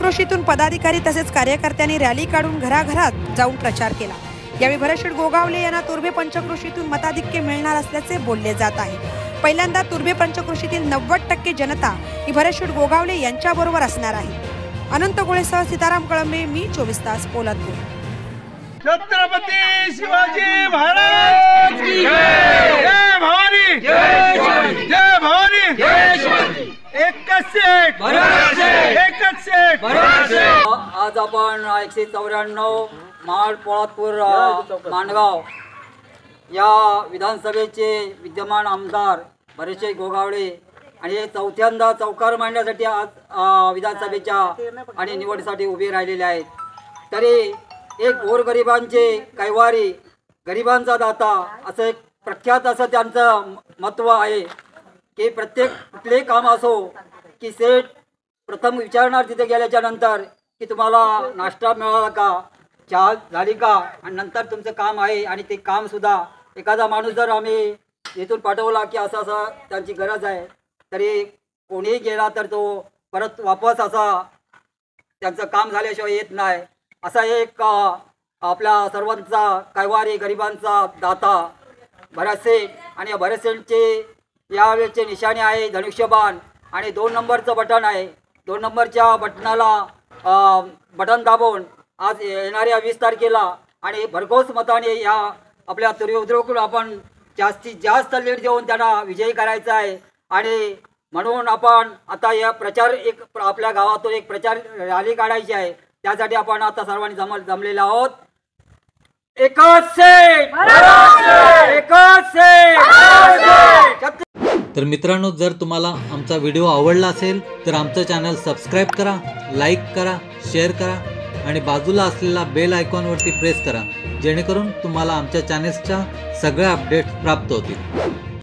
पंचक्रोशीतून पदाधिकारी तसेच कार्यकर्त्यांनी रॅली काढून घराघरात जाऊन प्रचार केला। यावेळी भरतशेठ गोगावले यांना तुर्भे पंचक्रोशीतून मताधिक्य मिळणार असल्याचे बोलले जात आहे। पहिल्यांदा तुर्भे पंचक्रोशीतील 90% जनता ही भरतशेठ गोगावले यांच्याबरोबर असणार आहे। अनंत गोळेसह सीताराम कळंबे, मी 24 तास पोलादपूर। छत्रपती शिवाजी महाराज की जय। जय भवानी, जय शिवाजी, जय भवानी, जय शिवाजी। एकच सेट। आज आपण 194 महाड पोलादपूर माणगाव या विधानसभेचे विद्यमान आमदार भरतशेठ गोगावले आणि हे चौथ्यांदा चौकार मांडण्यासाठी आज विधानसभेच्या आणि निवडीसाठी उभे राहिलेले आहेत। तरी एक गोरगरिबांचे कैवारी, गरिबांचा दाता असं एक प्रख्यात असं त्यांचं महत्त्व आहे की प्रत्येक कुठलेही काम असो की सेठ प्रथम विचारणार तिथे गेल्याच्या नंतर की तुम्हाला नाश्ता मिळाला का, चहा झाली का, आणि नंतर तुमचं काम आहे। आणि ते कामसुद्धा एखादा माणूस जर आम्ही इथून पाठवला की असं असं त्यांची गरज आहे तरी कोणीही गेला तर तो परत वापस असा त्यांचं काम झाल्याशिवाय येत नाही। असा एक आपल्या सर्वांचा कैवारी, गरिबांचा दाता भरतशेठ। आणि या भरतशेठचे यावेळेचे निशाणे आहे धनुष्यबाण आणि 2 नंबरचं बटन आहे। 2 नंबरच्या बटनाला बटन दाबून आज येणाऱ्या 20 तारखेला आणि भरघोस मताने या आपल्या तुर्भेकडून आपण जास्तीत जास्त लीड देऊन त्यांना विजयी करायचा आहे। आणि म्हणून आपण आता या प्रचार आपल्या गावातून एक प्रचार रॅली काढायची आहे। त्यासाठी आपण आता सर्वांनी जमलेलो आहोत। एकच सेट। तर मित्रांनो, जर तुम्हाला आमचा व्हिडिओ आवडला असेल तर आमचं चॅनल सबस्क्राईब करा, लाईक करा, शेअर करा आणि बाजूला असलेला बेल आयकॉनवरती प्रेस करा, जेणेकरून तुम्हाला आमच्या चॅनेल्सच्या सगळ्या अपडेट्स प्राप्त होतील।